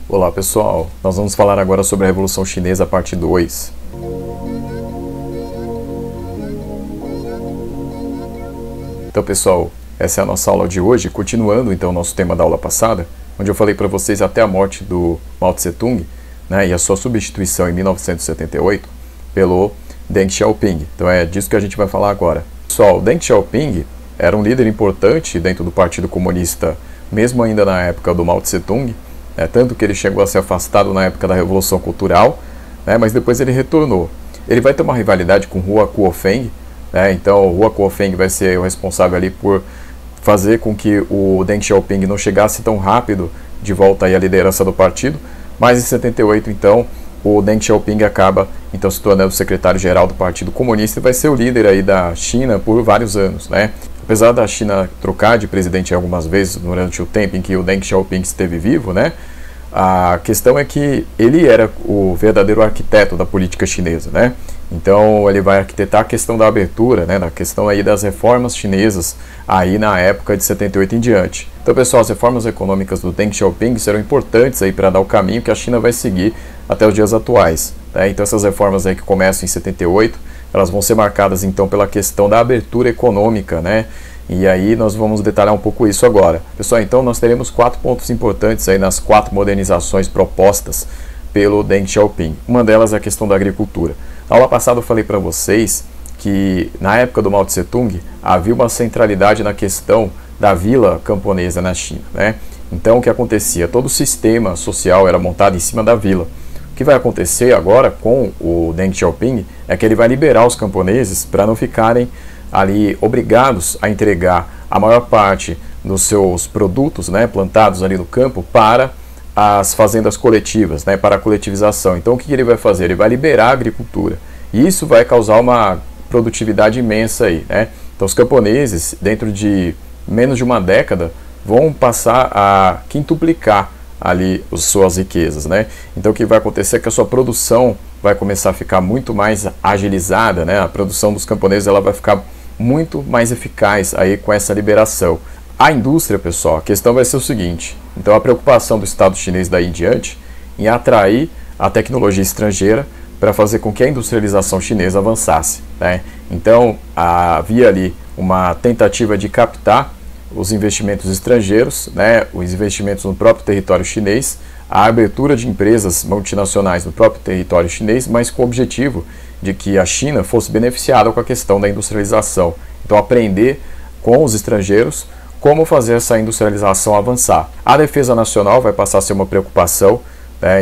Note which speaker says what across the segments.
Speaker 1: Olá pessoal, nós vamos falar agora sobre a Revolução Chinesa, parte 2. Então pessoal, essa é a nossa aula de hoje, continuando então o nosso tema da aula passada, onde eu falei para vocês até a morte do Mao Tse-tung, né, e a sua substituição em 1978 pelo Deng Xiaoping. Então é disso que a gente vai falar agora. Pessoal, Deng Xiaoping era um líder importante dentro do Partido Comunista, mesmo ainda na época do Mao Tse-tung, tanto que ele chegou a ser afastado na época da Revolução Cultural, mas depois ele retornou. Ele vai ter uma rivalidade com Hua Guofeng, então Hua Guofeng vai ser o responsável ali por fazer com que o Deng Xiaoping não chegasse tão rápido de volta aí à liderança do partido, mas em 78 então o Deng Xiaoping acaba então se tornando secretário-geral do Partido Comunista e vai ser o líder aí da China por vários anos, Apesar da China trocar de presidente algumas vezes durante o tempo em que o Deng Xiaoping esteve vivo, a questão é que ele era o verdadeiro arquiteto da política chinesa, Então ele vai arquitetar a questão da abertura, na questão aí das reformas chinesas aí na época de 78 em diante. Então, pessoal, as reformas econômicas do Deng Xiaoping serão importantes aí para dar o caminho que a China vai seguir até os dias atuais. Então essas reformas aí que começam em 78, elas vão ser marcadas então pela questão da abertura econômica, E aí nós vamos detalhar um pouco isso agora. Pessoal, então nós teremos 4 pontos importantes aí nas 4 modernizações propostas pelo Deng Xiaoping. Uma delas é a questão da agricultura. Na aula passada eu falei para vocês que na época do Mao Tse-tung havia uma centralidade na questão da vila camponesa na China, Então o que acontecia? Todo o sistema social era montado em cima da vila. O que vai acontecer agora com o Deng Xiaoping é que ele vai liberar os camponeses para não ficarem ali obrigados a entregar a maior parte dos seus produtos, plantados ali no campo para as fazendas coletivas, para a coletivização. Então o que ele vai fazer? Ele vai liberar a agricultura e isso vai causar uma produtividade imensa aí, Então os camponeses, dentro de menos de uma década, vão passar a quintuplicar ali as suas riquezas, Então o que vai acontecer é que a sua produção vai começar a ficar muito mais agilizada, A produção dos camponeses ela vai ficar muito mais eficaz aí com essa liberação. A indústria, pessoal, a questão vai ser o seguinte, então a preocupação do Estado chinês daí em diante em atrair a tecnologia estrangeira para fazer com que a industrialização chinesa avançasse, Então havia ali uma tentativa de captar os investimentos estrangeiros, os investimentos no próprio território chinês, a abertura de empresas multinacionais no próprio território chinês, mas com o objetivo de que a China fosse beneficiada com a questão da industrialização. Então aprender com os estrangeiros como fazer essa industrialização avançar. A defesa nacional vai passar a ser uma preocupação,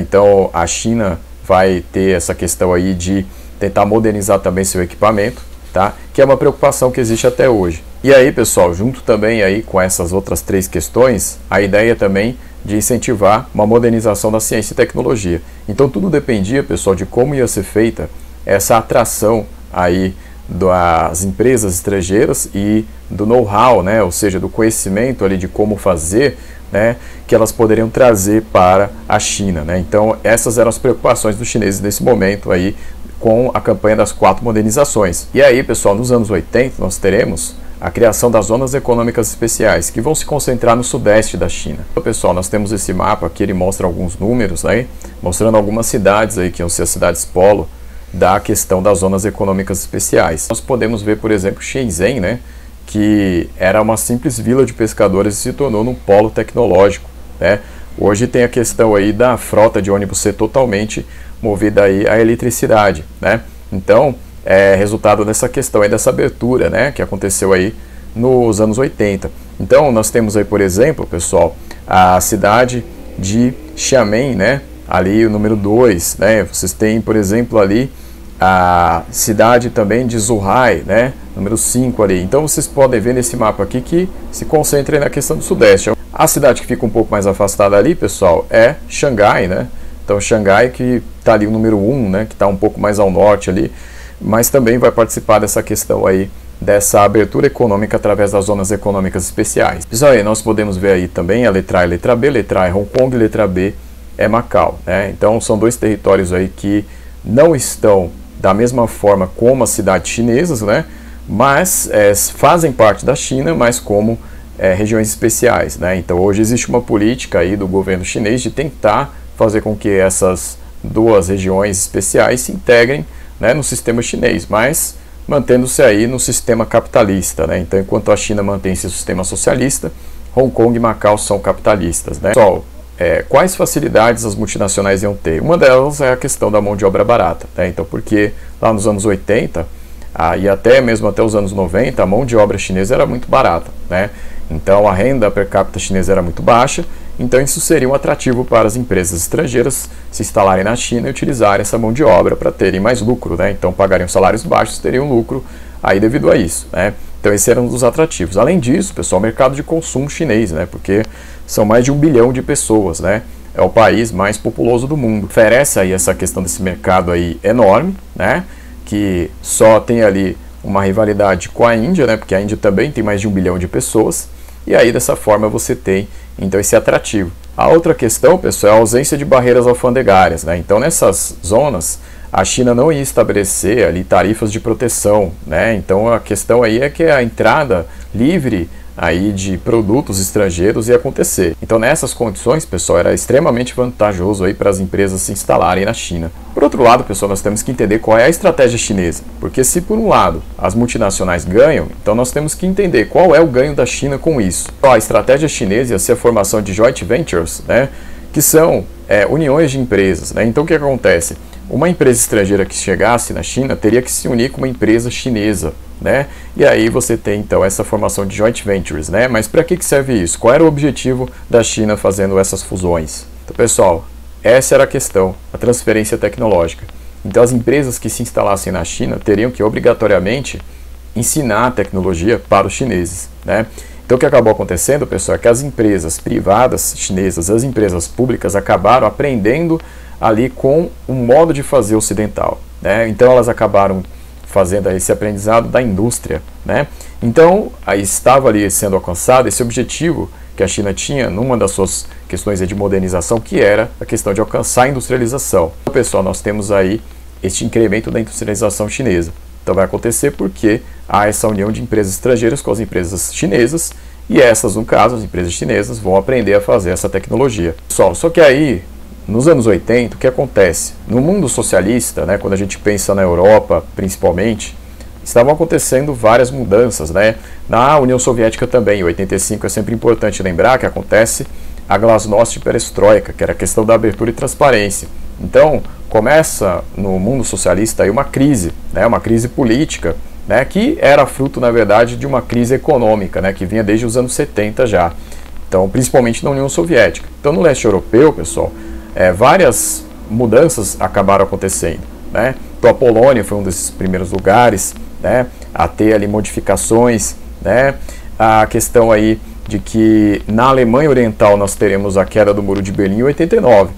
Speaker 1: então a China vai ter essa questão aí de tentar modernizar também seu equipamento, que é uma preocupação que existe até hoje. E aí, pessoal, junto também aí com essas outras 3 questões, a ideia também de incentivar uma modernização da ciência e tecnologia. Então tudo dependia, pessoal, de como ia ser feita essa atração aí das empresas estrangeiras e do know-how, ou seja, do conhecimento ali de como fazer, que elas poderiam trazer para a China, Então essas eram as preocupações dos chineses nesse momento aí com a campanha das 4 modernizações. E aí, pessoal, nos anos 80 nós teremos a criação das zonas econômicas especiais, que vão se concentrar no sudeste da China. Então, pessoal, nós temos esse mapa aqui, ele mostra alguns números, mostrando algumas cidades aí, que vão ser as cidades polo da questão das zonas econômicas especiais. Nós podemos ver, por exemplo, Shenzhen, que era uma simples vila de pescadores e se tornou num polo tecnológico, Hoje tem a questão aí da frota de ônibus ser totalmente movida aí à eletricidade, Então, é resultado dessa questão aí, dessa abertura, que aconteceu aí nos anos 80. Então, nós temos aí, por exemplo, pessoal, a cidade de Xiamen, ali o número 2, Vocês têm, por exemplo, ali a cidade também de Zhuhai, número 5 ali. Então, vocês podem ver nesse mapa aqui que se concentra aí na questão do sudeste. A cidade que fica um pouco mais afastada ali, pessoal, é Xangai, Então, Xangai que está ali o número 1, que está um pouco mais ao norte ali, mas também vai participar dessa questão aí, dessa abertura econômica através das zonas econômicas especiais. Pessoal, aí nós podemos ver aí também a letra A e a letra B. Letra A é Hong Kong, letra B é Macau, Então são 2 territórios aí que não estão da mesma forma como as cidades chinesas, mas fazem parte da China, mas como regiões especiais, Então hoje existe uma política aí do governo chinês de tentar fazer com que essas duas regiões especiais se integrem, né, no sistema chinês, mas mantendo-se aí no sistema capitalista, né? Então, enquanto a China mantém esse sistema socialista, Hong Kong e Macau são capitalistas, né? Pessoal, quais facilidades as multinacionais iam ter? Uma delas é a questão da mão de obra barata, né? Então, porque lá nos anos 80 e até mesmo até os anos 90, a mão de obra chinesa era muito barata, né? Então, a renda per capita chinesa era muito baixa, então isso seria um atrativo para as empresas estrangeiras se instalarem na China e utilizarem essa mão de obra para terem mais lucro, né? Então, pagariam salários baixos, teriam lucro aí devido a isso, né? Então, esse era um dos atrativos. Além disso, pessoal, o mercado de consumo chinês, né? Porque são mais de 1 bilhão de pessoas, né? É o país mais populoso do mundo. Oferece aí essa questão desse mercado aí enorme, né? Que só tem ali uma rivalidade com a Índia, né? Porque a Índia também tem mais de 1 bilhão de pessoas. E aí, dessa forma, você tem, então, esse atrativo. A outra questão, pessoal, é a ausência de barreiras alfandegárias, né? Então, nessas zonas, a China não ia estabelecer ali tarifas de proteção, né? Então, a questão aí é que a entrada livre aí de produtos estrangeiros ia acontecer. Então, nessas condições, pessoal, era extremamente vantajoso aí para as empresas se instalarem na China. Por outro lado, pessoal, nós temos que entender qual é a estratégia chinesa, porque se por um lado as multinacionais ganham, então nós temos que entender qual é o ganho da China com isso. A estratégia chinesa ia ser a formação de joint ventures, né, que são uniões de empresas, né? Então, o que acontece? Uma empresa estrangeira que chegasse na China teria que se unir com uma empresa chinesa, né? E aí você tem então essa formação de joint ventures, né? Mas para que serve isso? Qual era o objetivo da China fazendo essas fusões? Então, pessoal, essa era a questão, a transferência tecnológica. Então, as empresas que se instalassem na China teriam que obrigatoriamente ensinar a tecnologia para os chineses, né? Então, o que acabou acontecendo, pessoal, é que as empresas privadas chinesas, as empresas públicas acabaram aprendendo ali com um modo de fazer ocidental, né? Então, elas acabaram fazendo esse aprendizado da indústria, né? Então, aí estava ali sendo alcançado esse objetivo que a China tinha numa das suas questões de modernização, que era a questão de alcançar a industrialização. Então, pessoal, nós temos aí este incremento da industrialização chinesa. Então, vai acontecer porque há essa união de empresas estrangeiras com as empresas chinesas, e essas, no caso, as empresas chinesas, vão aprender a fazer essa tecnologia. Pessoal, só que aí, nos anos 80, o que acontece? No mundo socialista, né, quando a gente pensa na Europa, principalmente, estavam acontecendo várias mudanças, né? Na União Soviética também, em 85 é sempre importante lembrar que acontece a Glasnost e Perestroika, que era a questão da abertura e transparência. Então, começa no mundo socialista aí uma crise, né, uma crise política, né, que era fruto, na verdade, de uma crise econômica, né, que vinha desde os anos 70 já. Então, principalmente na União Soviética. Então, no leste europeu, pessoal, várias mudanças acabaram acontecendo, né? Então, a Polônia foi um desses primeiros lugares, né, a ter ali modificações, né? A questão aí de que na Alemanha Oriental nós teremos a queda do Muro de Berlim em 89.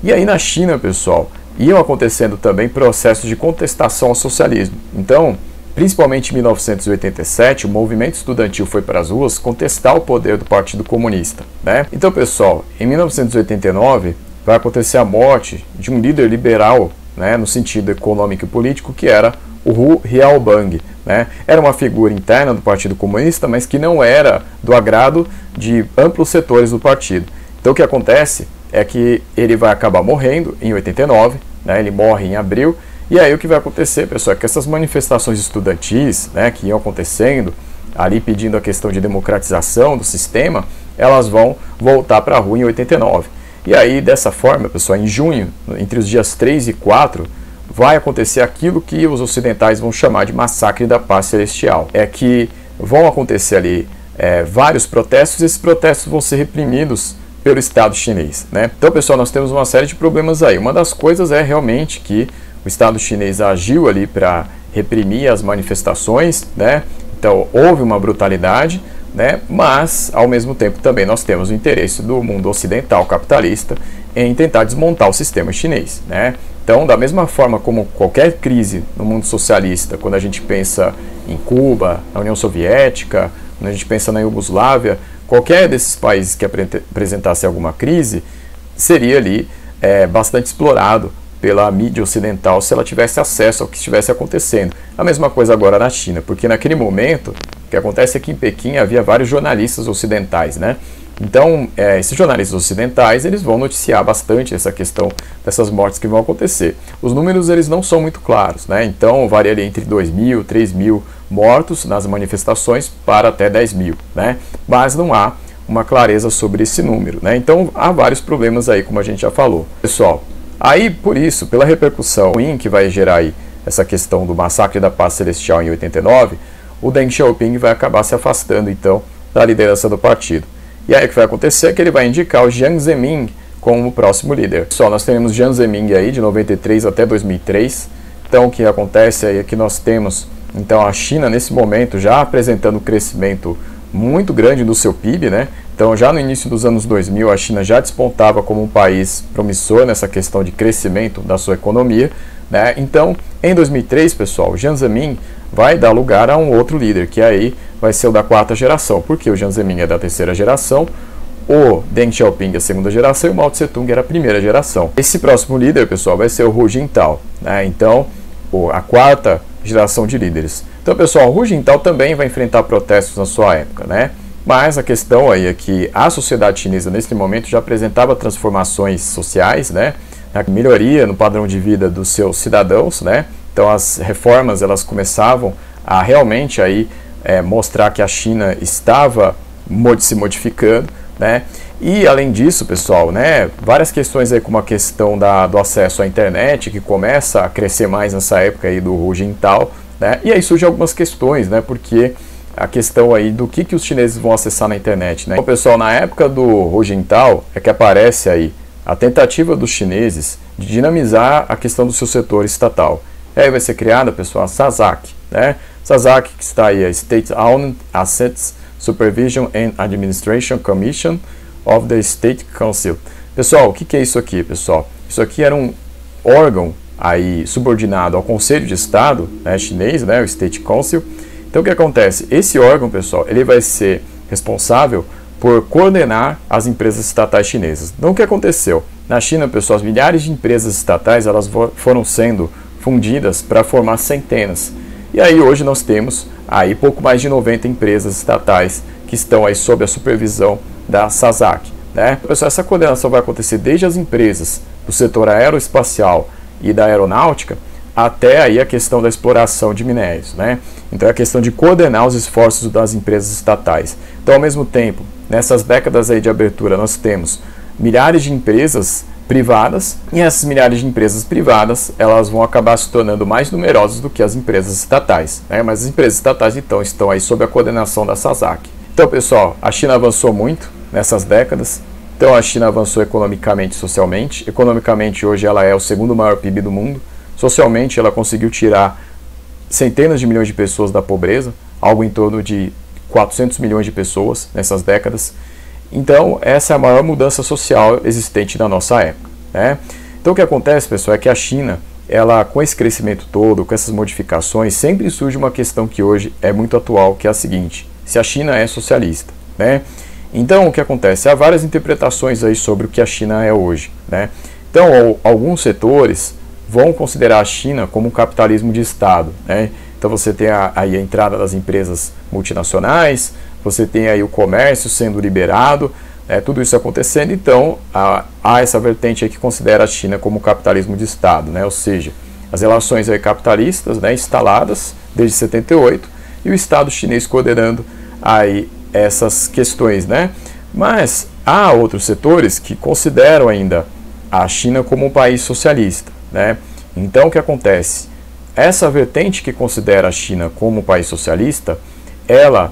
Speaker 1: E aí na China, pessoal, iam acontecendo também processos de contestação ao socialismo. Então, principalmente em 1987, o movimento estudantil foi para as ruas contestar o poder do Partido Comunista, né? Então, pessoal, em 1989 vai acontecer a morte de um líder liberal, né, no sentido econômico e político, que era o Hu Yaobang, né? Era uma figura interna do Partido Comunista, mas que não era do agrado de amplos setores do partido. Então, o que acontece é que ele vai acabar morrendo em 89, né? Ele morre em abril, e aí o que vai acontecer, pessoal, é que essas manifestações estudantis, né, que iam acontecendo, ali pedindo a questão de democratização do sistema, elas vão voltar para a rua em 89. E aí, dessa forma, pessoal, em junho, entre os dias 3 e 4, vai acontecer aquilo que os ocidentais vão chamar de massacre da paz celestial. É que vão acontecer ali vários protestos, e esses protestos vão ser reprimidos pelo Estado chinês, né? Então, pessoal, nós temos uma série de problemas aí. Uma das coisas é realmente que o Estado chinês agiu ali para reprimir as manifestações, né? Então, houve uma brutalidade, né? Mas, ao mesmo tempo, também nós temos o interesse do mundo ocidental capitalista em tentar desmontar o sistema chinês, né? Então, da mesma forma como qualquer crise no mundo socialista, quando a gente pensa em Cuba, na União Soviética, quando a gente pensa na Iugoslávia, qualquer desses países que apresentasse alguma crise seria ali bastante explorado pela mídia ocidental se ela tivesse acesso ao que estivesse acontecendo. A mesma coisa agora na China, porque naquele momento, o que acontece é que em Pequim havia vários jornalistas ocidentais, né? Então, esses jornalistas ocidentais, eles vão noticiar bastante essa questão dessas mortes que vão acontecer. Os números, eles não são muito claros, né? Então, varia ali entre 2.000, 3.000 mortos nas manifestações para até 10.000, né? Mas não há uma clareza sobre esse número, né? Então, há vários problemas aí, como a gente já falou. Pessoal, aí, por isso, pela repercussão ruim que vai gerar aí essa questão do massacre da Paz Celestial em 89, o Deng Xiaoping vai acabar se afastando, então, da liderança do partido. E aí o que vai acontecer é que ele vai indicar o Jiang Zemin como o próximo líder. Só nós teremos Jiang Zemin aí de 93 até 2003. Então o que acontece aí é que nós temos então a China nesse momento já apresentando um crescimento muito grande do seu PIB, né? Então já no início dos anos 2000 a China já despontava como um país promissor nessa questão de crescimento da sua economia, né? Então em 2003, pessoal, o Jiang Zemin vai dar lugar a um outro líder, que aí vai ser o da quarta geração, porque o Jiang Zemin é da terceira geração, o Deng Xiaoping é a segunda geração e o Mao Tse Tung era a primeira geração. Esse próximo líder, pessoal, vai ser o Hu Jintao, né? Então, a quarta geração de líderes. Então, pessoal, o Hu Jintao também vai enfrentar protestos na sua época, né? Mas a questão aí é que a sociedade chinesa, nesse momento, já apresentava transformações sociais, né? A melhoria no padrão de vida dos seus cidadãos, né? Então as reformas elas começavam a realmente aí mostrar que a China estava se modificando, né? E além disso, pessoal, né, várias questões aí como a questão do acesso à internet que começa a crescer mais nessa época aí do Hu Jintao, né? E aí surgem algumas questões, né? Porque a questão aí do que os chineses vão acessar na internet, né? Então, pessoal, na época do Hu Jintao é que aparece aí a tentativa dos chineses de dinamizar a questão do seu setor estatal. E aí vai ser criada, pessoal, a SASAC, né? SASAC, que está aí, a State-Owned Assets Supervision and Administration Commission of the State Council. Pessoal, o que é isso aqui, pessoal? Isso aqui era um órgão aí subordinado ao Conselho de Estado, né, chinês, né, o State Council. Então, o que acontece? Esse órgão, pessoal, ele vai ser responsável por coordenar as empresas estatais chinesas. Então, o que aconteceu? Na China, pessoal, as milhares de empresas estatais elas foram sendo fundidas para formar centenas. E aí hoje nós temos aí pouco mais de 90 empresas estatais que estão aí sob a supervisão da SASAC, né? Pessoal, essa coordenação vai acontecer desde as empresas do setor aeroespacial e da aeronáutica até aí a questão da exploração de minérios, né? Então é a questão de coordenar os esforços das empresas estatais. Então, ao mesmo tempo, nessas décadas aí de abertura, nós temos milhares de empresas privadas, e essas milhares de empresas privadas elas vão acabar se tornando mais numerosas do que as empresas estatais, né? Mas as empresas estatais então estão aí sob a coordenação da SASAC. Então, pessoal, a China avançou muito nessas décadas. Então a China avançou economicamente e socialmente. Economicamente hoje ela é o segundo maior PIB do mundo. Socialmente ela conseguiu tirar centenas de milhões de pessoas da pobreza, algo em torno de 400 milhões de pessoas nessas décadas. Então, essa é a maior mudança social existente na nossa época, né? Então, o que acontece, pessoal, é que a China, ela, com esse crescimento todo, com essas modificações, sempre surge uma questão que hoje é muito atual, que é a seguinte: se a China é socialista, né? Então, o que acontece? Há várias interpretações aí sobre o que a China é hoje, né? Então, alguns setores vão considerar a China como um capitalismo de Estado, né? Então, você tem aí a entrada das empresas multinacionais, você tem aí o comércio sendo liberado, tudo isso acontecendo. Então, há essa vertente aí que considera a China como capitalismo de Estado, né? Ou seja, as relações aí capitalistas, né, instaladas desde 78 e o Estado chinês coordenando aí essas questões, né? Mas há outros setores que consideram ainda a China como um país socialista, né? Então, o que acontece? Essa vertente que considera a China como um país socialista, ela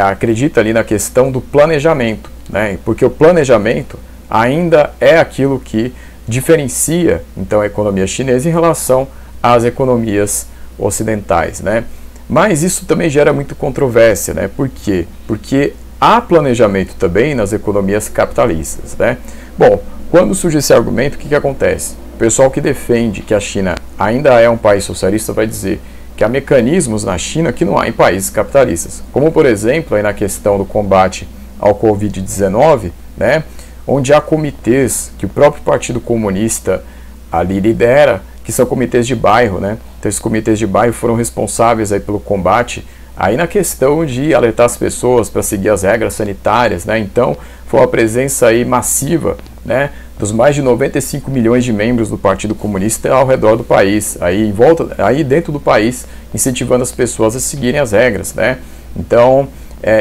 Speaker 1: acredita ali na questão do planejamento, né? Porque o planejamento ainda é aquilo que diferencia então a economia chinesa em relação às economias ocidentais, né? Mas isso também gera muita controvérsia, né? Por quê? Porque há planejamento também nas economias capitalistas, né? Bom, quando surge esse argumento, o que acontece? O pessoal que defende que a China ainda é um país socialista vai dizer que há mecanismos na China que não há em países capitalistas, como por exemplo aí na questão do combate ao Covid-19, né, onde há comitês que o próprio Partido Comunista ali lidera, que são comitês de bairro, né? Então esses comitês de bairro foram responsáveis aí pelo combate aí na questão de alertar as pessoas para seguir as regras sanitárias, né? Então foi uma presença aí massiva, né, dos mais de 95 milhões de membros do Partido Comunista ao redor do país, aí em volta, aí dentro do país, incentivando as pessoas a seguirem as regras, né? Então,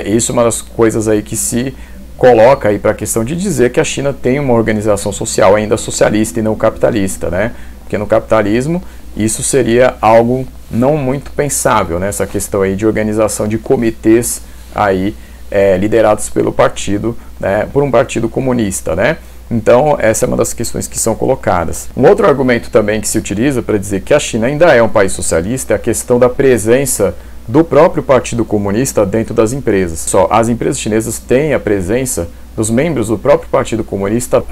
Speaker 1: isso é uma das coisas aí que se coloca aí para a questão de dizer que a China tem uma organização social ainda socialista e não capitalista, né? Porque no capitalismo isso seria algo não muito pensável, né? Essa questão aí de organização de comitês aí liderados pelo partido, né? Por um partido comunista, né? Então, essa é uma das questões que são colocadas. Um outro argumento também que se utiliza para dizer que a China ainda é um país socialista é a questão da presença do próprio Partido Comunista dentro das empresas. Só as empresas chinesas têm a presença dos membros do próprio Partido Comunista.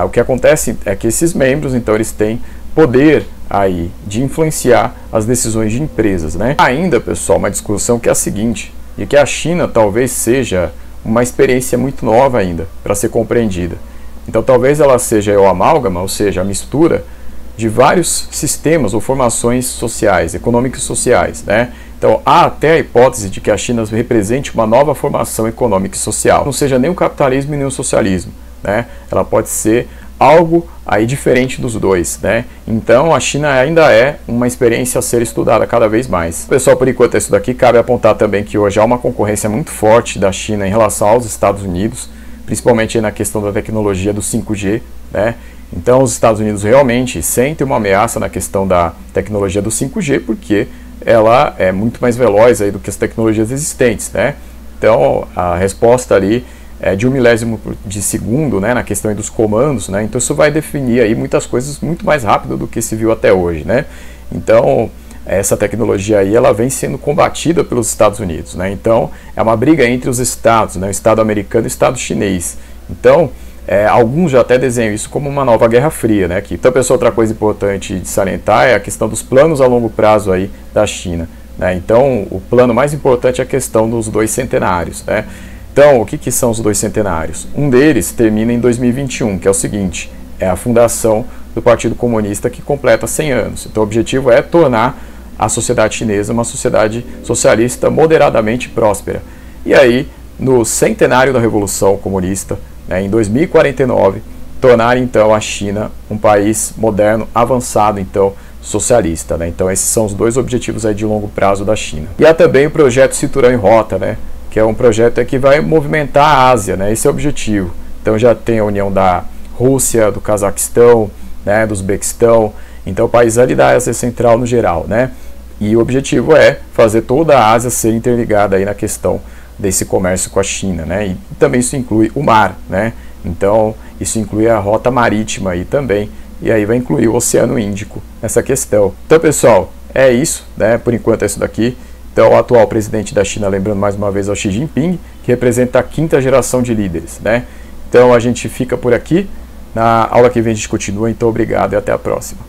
Speaker 1: O que acontece é que esses membros, então, eles têm poder aí de influenciar as decisões de empresas, né? Ainda, pessoal, uma discussão que é a seguinte, de que a China talvez seja uma experiência muito nova ainda para ser compreendida. Então talvez ela seja o amálgama, ou seja, a mistura de vários sistemas ou formações sociais, econômicos e sociais, né? Então há até a hipótese de que a China represente uma nova formação econômica e social. Não seja nem o capitalismo e nem o socialismo, né? Ela pode ser algo aí diferente dos dois, né? Então a China ainda é uma experiência a ser estudada cada vez mais. Pessoal, por enquanto é isso daqui. Cabe apontar também que hoje há uma concorrência muito forte da China em relação aos Estados Unidos, principalmente na questão da tecnologia do 5G, né? Então os Estados Unidos realmente sentem uma ameaça na questão da tecnologia do 5G, porque ela é muito mais veloz aí do que as tecnologias existentes, né? Então a resposta ali é de 1/1000 de segundo, né, na questão aí dos comandos, né? Então isso vai definir aí muitas coisas muito mais rápido do que se viu até hoje, né? Então essa tecnologia aí ela vem sendo combatida pelos Estados Unidos, né? Então é uma briga entre os estados, né? O Estado americano e o Estado chinês. Então alguns já até desenham isso como uma nova Guerra Fria, né? Então, pessoal, outra coisa importante de salientar é a questão dos planos a longo prazo aí da China, né? Então o plano mais importante é a questão dos 2 centenários, né? Então o que são os 2 centenários? Um deles termina em 2021, que é o seguinte: é a fundação do Partido Comunista, que completa 100 anos. Então o objetivo é tornar a sociedade chinesa uma sociedade socialista moderadamente próspera. E aí, no centenário da Revolução Comunista, né, em 2049, tornar então a China um país moderno, avançado, então socialista, né? Então esses são os 2 objetivos aí de longo prazo da China. E há também o projeto Cinturão em Rota, né, que é um projeto que vai movimentar a Ásia, né? Esse é o objetivo. Então já tem a união da Rússia, do Cazaquistão, né, do Uzbequistão, então países ali da Ásia Central no geral, né? E o objetivo é fazer toda a Ásia ser interligada aí na questão desse comércio com a China, né? E também isso inclui o mar, né? Então isso inclui a rota marítima aí também, e aí vai incluir o Oceano Índico nessa questão. Então, pessoal, é isso, né? Por enquanto é isso daqui. Então, o atual presidente da China, lembrando mais uma vez, é o Xi Jinping, que representa a 5ª geração de líderes, né? Então a gente fica por aqui. Na aula que vem a gente continua, então obrigado e até a próxima.